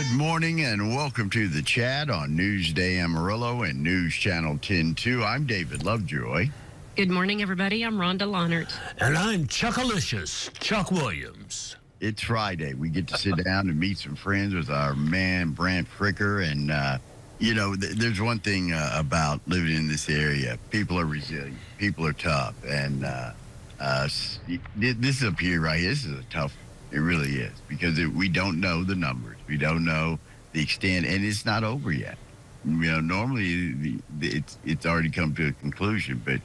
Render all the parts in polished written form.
Good morning and welcome to the chat on Newsday Amarillo and News Channel 10-2. I'm David Lovejoy. Good morning, everybody. I'm Rhonda Lohnert. And I'm Chuckalicious, Chuck Williams. It's Friday. We get to sit down and meet some friends with our man, Brant Fricker. And, there's one thing about living in this area. People are resilient. People are tough. And this up here right here, this is a tough one. It really is. Because we don't know the numbers. We don't know the extent. And it's not over yet. Normally it's already come to a conclusion. But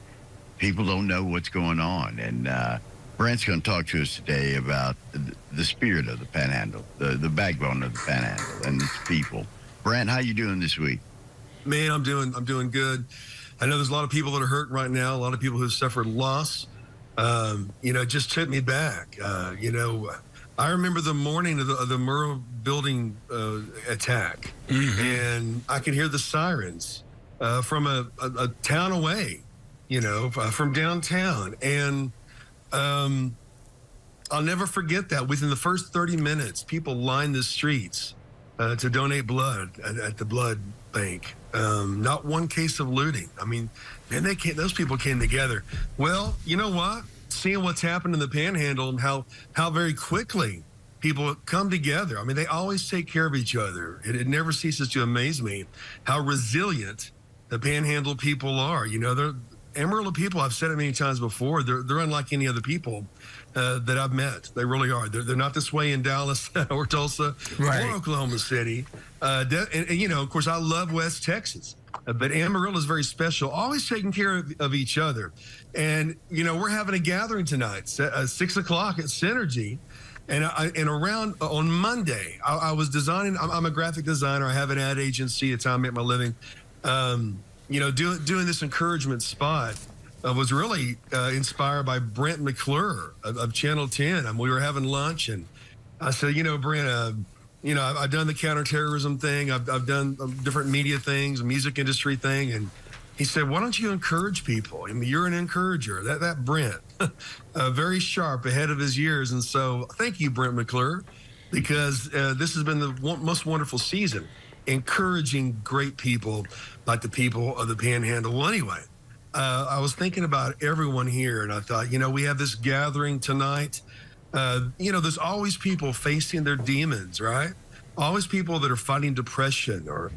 people don't know what's going on. And Brant's going to talk to us today about the spirit of the Panhandle, the backbone of the Panhandle and its people. Brant, how you doing this week? Man, I'm doing good. I know there's a lot of people that are hurting right now. A lot of people who have suffered loss. It just took me back. I remember the morning of the Murrah building attack, and I could hear the sirens from a town away, from downtown. And I'll never forget that. Within the first 30 minutes, people lined the streets to donate blood at the blood bank. Not one case of looting. I mean, man, those people came together. Well, you know what? Seeing what's happened in the Panhandle and how very quickly people come together. I mean, they always take care of each other. It never ceases to amaze me how resilient the Panhandle people are. They're Amarillo people. I've said it many times before. They're unlike any other people that I've met. They really are. They're not this way in Dallas or Tulsa or Oklahoma City. Of course, I love West Texas. But Amarillo is very special, always taking care of each other. And, we're having a gathering tonight, 6 o'clock at Synergy. And around on Monday, I was designing. I'm a graphic designer. I have an ad agency. It's how I make my living. Doing this encouragement spot was really inspired by Brant McClure of Channel 10. We were having lunch, and I said, Brant, I've done the counterterrorism thing. I've done different media things, music industry thing. And he said, why don't you encourage people? I mean, you're an encourager. That Brent, very sharp, ahead of his years. And so thank you, Brant McClure, because this has been the most wonderful season, encouraging great people like the people of the Panhandle. Well, anyway, I was thinking about everyone here, and I thought, we have this gathering tonight. There's always people facing their demons, right? Always people that are fighting depression or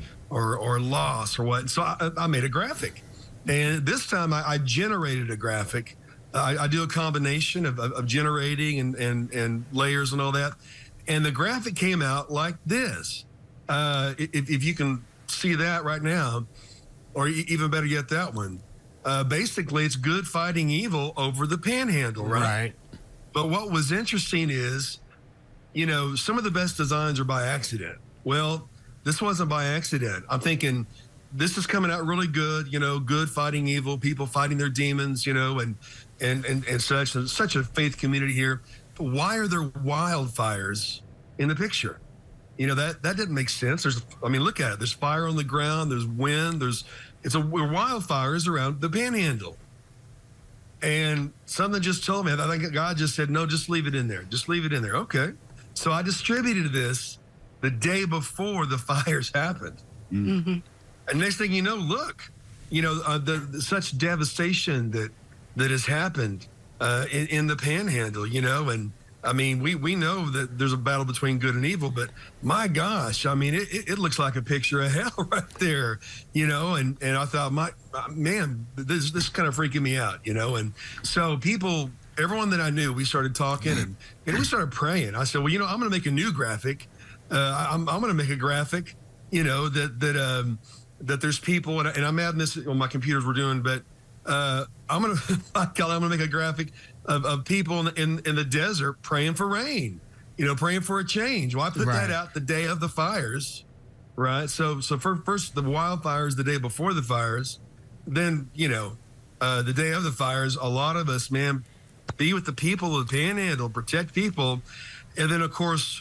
loss or what. And so I made a graphic. And this time I generated a graphic. I do a combination of generating and layers and all that. And the graphic came out like this. If you can see that right now, or even better yet, that one. Basically, it's good fighting evil over the Panhandle, right? But what was interesting is, some of the best designs are by accident. Well, this wasn't by accident. I'm thinking this is coming out really good, good fighting evil, people fighting their demons, and such. And such a faith community here. But why are there wildfires in the picture? That didn't make sense. Look at it. There's fire on the ground. There's wind. Wildfires around the Panhandle. And something just told me, I think God just said, no, just leave it in there. Just leave it in there. Okay. So I distributed this the day before the fires happened. Mm-hmm. And next thing you know, look, such devastation that has happened in the Panhandle, and we know that there's a battle between good and evil, but my gosh, it looks like a picture of hell right there, and I thought, man, this is kind of freaking me out, and so everyone that I knew, we started talking and we started praying. I said, well, I'm going to make a new graphic. I'm going to make a graphic, that there's people, and I'm adding this on my computers we're doing, but I'm going to make a graphic of people in the desert praying for rain, praying for a change. Well, I put that out the day of the fires, right? So first the wildfires the day before the fires, then, the day of the fires, a lot of us, man, be with the people of the Panhandle, protect people. And then, of course,